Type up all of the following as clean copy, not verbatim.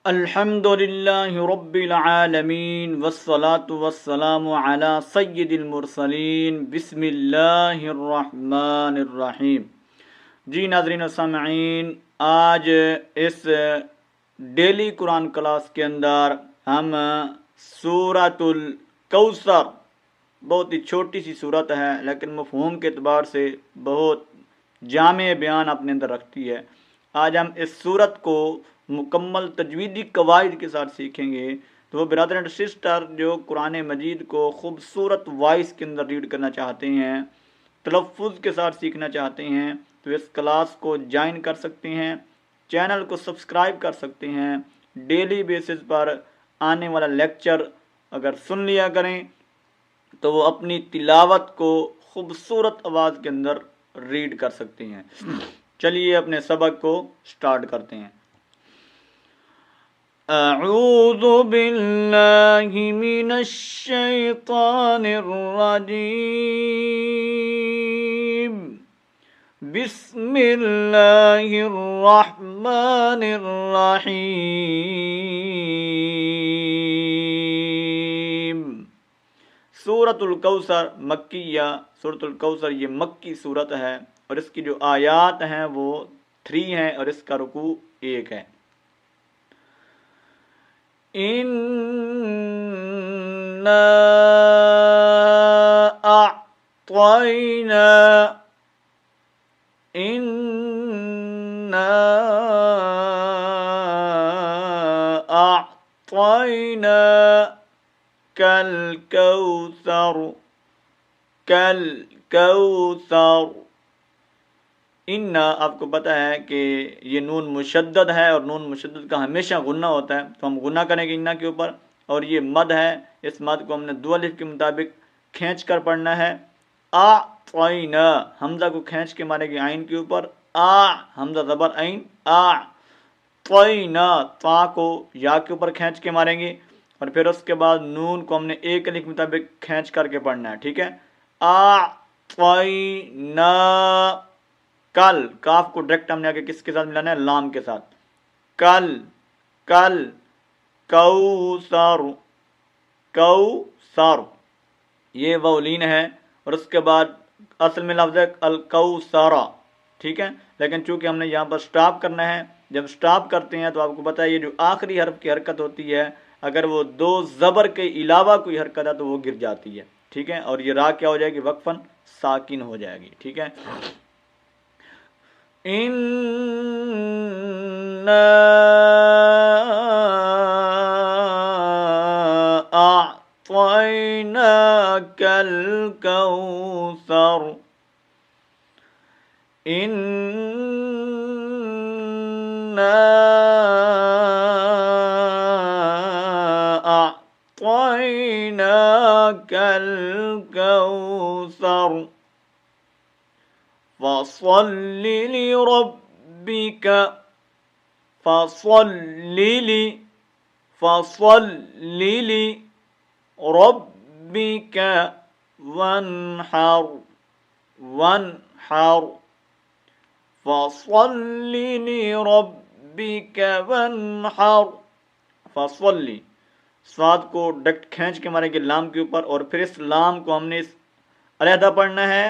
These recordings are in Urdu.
الحمدللہ رب العالمین والصلاة والسلام علی سید المرسلین بسم اللہ الرحمن الرحیم۔ جی ناظرین و سامعین، آج اس ڈیلی قرآن کلاس کے اندر ہم سورۃ الکوثر، بہت ہی چھوٹی سی صورت ہے لیکن مفہوم کے اعتبار سے بہت جامع بیان اپنے اندر رکھتی ہے۔ آج ہم اس صورت کو مکمل تجویدی قواعد کے ساتھ سیکھیں گے۔ تو وہ برادر اینڈ سسٹر جو قرآن مجید کو خوبصورت وائس کے اندر ریڈ کرنا چاہتے ہیں، تلفظ کے ساتھ سیکھنا چاہتے ہیں، تو اس کلاس کو جوائن کر سکتے ہیں، چینل کو سبسکرائب کر سکتے ہیں۔ ڈیلی بیسس پر آنے والا لیکچر اگر سن لیا کریں تو وہ اپنی تلاوت کو خوبصورت آواز کے اندر ریڈ کر سکتے ہیں۔ چلیے اپنے سبق کو سٹارٹ کرتے ہیں۔ اعوذ باللہ من الشیطان الرجیم، بسم اللہ الرحمن الرحیم۔ سورۃ الکوثر مکیہ، سورۃ الکوثر یہ مکی صورت ہے اور اس کی جو آیات ہیں وہ 3 ہیں اور اس کا رکوع 1 ہے۔ اِنَّا أَعْطَيْنَا کَالْكَوْثَرِ۔ اِنَّا، آپ کو پتہ ہے کہ یہ نون مشدد ہے اور نون مشدد کا ہمیشہ غنہ ہوتا ہے، تو ہم غنہ کریں گے اِنَّا کے اوپر، اور یہ مد ہے، اس مد کو ہم نے 2 الف کے مطابق کھینچ کر پڑھنا ہے۔ اعطینا، حمزہ کو کھینچ کے مارے گے عین کے اوپر، حمزہ زبر عین، طینا، تا کو یا کے اوپر کھینچ کے ماریں گے، اور پھر اس کے بعد نون کو ہم نے 1 الف کے مطابق کھینچ کر کے پڑھنا ہے، ٹھیک ہے۔ اعطینا کل، کاف کو ڈائریکٹ ہم نے آگے کس کے ساتھ ملانا ہے؟ لام کے ساتھ۔ کل کوثر، یہ وولین ہے، اور اس کے بعد اصل میں لفظ ہے الکوثرہ، ٹھیک ہے، لیکن چونکہ ہم نے یہاں پر سٹاپ کرنا ہے، جب سٹاپ کرتے ہیں تو آپ کو پتہ ہے یہ جو آخری حرف کی حرکت ہوتی ہے، اگر وہ 2 زبر کے علاوہ کوئی حرکت ہے تو وہ گر جاتی ہے، ٹھیک ہے، اور یہ را کیا ہو جائے گی؟ وقفاً ساکن ہو جائے گی، ٹھیک ہے۔ اِنَّا أَعْطَيْنَاكَ الْكَوْثَرَ، إِنَّا أَعْطَيْنَاكَ الْكَوْثَرَ، فَصَلِّ لِرَبِّكَ، فَصَلِّ لِرَبِّكَ وَانْحَرْ، فَصَلِّ لِرَبِّكَ وَانْحَرْ، فَصَلِّ، صاد کو ڈکٹ کھینچ کے ماریں گے لام کے اوپر، اور پھر اس لام کو ہم نے علیحدہ پڑھنا ہے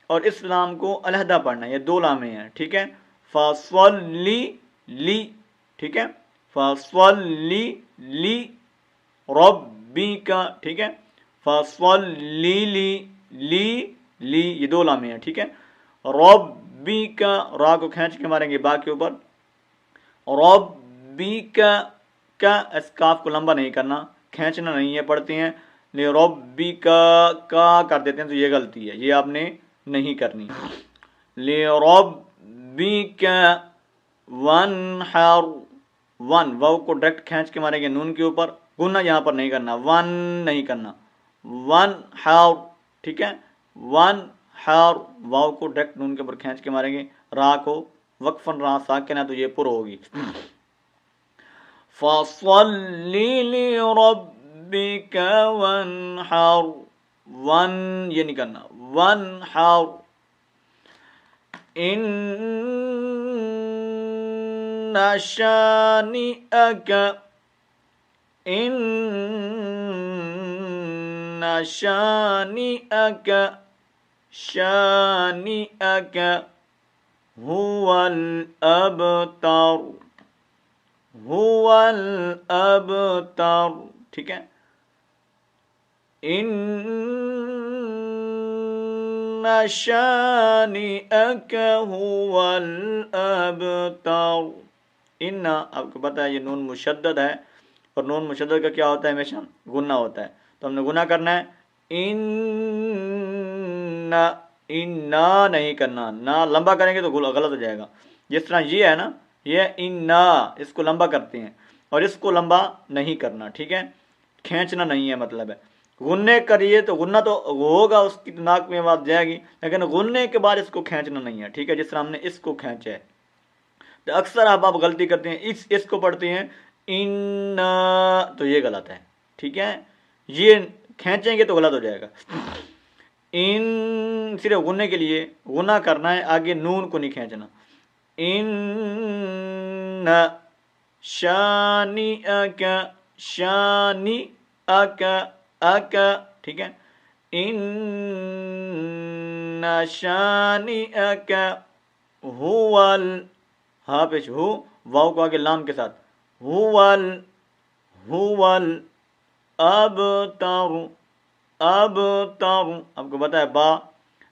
اور اس لام کو علیحدہ پڑھنا ہے، یہ 2 لامیں ہیں، ٹھیک ہے۔ فَصَلِّ لی، ٹھیک ہے، فَصَلِّ لِرَبِّكَ، ٹھیک ہے، فَصَلِّ لی، یہ 2 لامیں ہیں، ٹھیک ہے۔ رَبِّكَ، را کو کھینچ کے ماریں گے با کے اوپر، رَبِّكَ، کا اس کاف کو لمبا نہیں کرنا، کھینچنا نہیں ہے، پڑھتے ہیں لِرَبِّكَ، کا کر دیتے ہیں تو یہ غلطی ہے، یہ آپ نے نہیں کرنی۔ لِرَبِّكَ وَانْحَرْ، واو کو ڈائریکٹ کھینچ کے ماریں گے نون کے اوپر، گنہ یہاں پر نہیں کرنا، نہیں کرنا، وَانْحَرْ، ٹھیک ہے، وَانْحَرْ، واو کو ڈائریکٹ نون کے اوپر کھینچ کے ماریں گے، را کو وقفاً را ساکن ہے تو یہ پر ہوگی۔ فَصَلِّ لِرَبِّكَ وَانْحَرْ، یہ نہیں کرنا، وَانْحَرْ، إِنَّ شانئک ان شانئک شانئک هو الابتر هو الابتر. ٹھیک ہے. ان شانئک هو الابتر. ان آپ کو پتا ہے یہ نون مشدد ہے اور نون مشدد کا کیا ہوتا ہے؟ ہمیشہ گنہ ہوتا ہے. تو ہم نے گنہ کرنا ہے. ان نہیں کرنا. نا لمبا کریں گے تو غلط ہو جائے گا. جس طرح یہ ہے نا، یہ ان اس کو لمبا کرتے ہیں اور اس کو لمبا نہیں کرنا. ٹھیک ہے. کھینچنا نہیں ہے مطلب ہے. غنے کریے تو غنہ تو ہوگا، اس کی ناک میں آواز جائے گی، لیکن غنے کے بعد اس کو کھینچنا نہیں ہے. ٹھیک ہے. جس طرح ہم نے اس کو کھینچا ہے. تو اکثر آپ غلطی کرتے ہیں، اس کو پڑھتے ہیں ان، تو یہ غلط ہے. ٹھیک ہے. یہ کھینچیں گے تو غلط ہو جائے گا. ان صرف غنے کے لیے غنہ کرنا ہے، آگے نون کو نہیں کھینچنا. ان شانئک شانئک اک. ٹھیک ہے. ان شانئک هو ہاں پیش ہو، واو کو آگے لام کے ساتھ، هو الابتر. ابتر آپ کو پتا ہے با،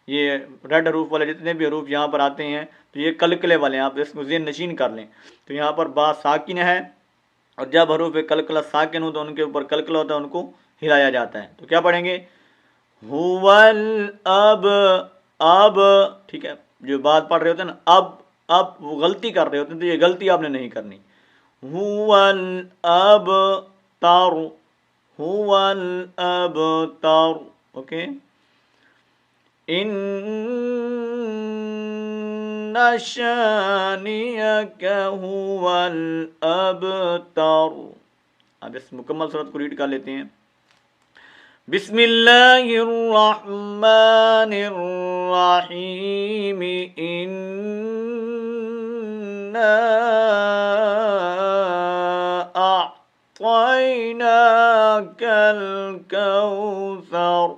یہ ریڈ حروف والے جتنے بھی حروف یہاں پر آتے ہیں تو یہ کلکلے والے ہیں. آپ اس کو ذہن نشین کر لیں. تو یہاں پر با ساکن ہے، اور جب حروف کلکلہ ساکن ہو تو ان کے اوپر کلکلہ ہوتا ہے، ان کو ہلایا جاتا ہے. تو کیا پڑھیں گے؟ هو الاب. ٹھیک ہے. جو بات پڑھ رہے ہوتے ہیں نا اب وہ غلطی کر رہے ہوتے ہیں، تو یہ غلطی آپ نے نہیں کرنی. هو الابتر هو الابتر. اوکے. ان شانئک هو الابتر. اب اس مکمل صورت کو ریڈ کر لیتے ہیں. بسم اللہ الرحمن الرحیم. انا اعطیناک الکوثر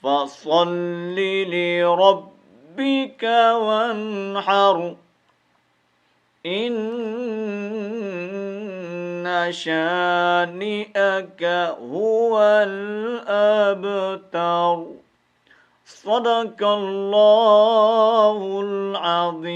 فصل لربک وانحر. ان شانئک هو الابتر. صدق اللہ العظیم.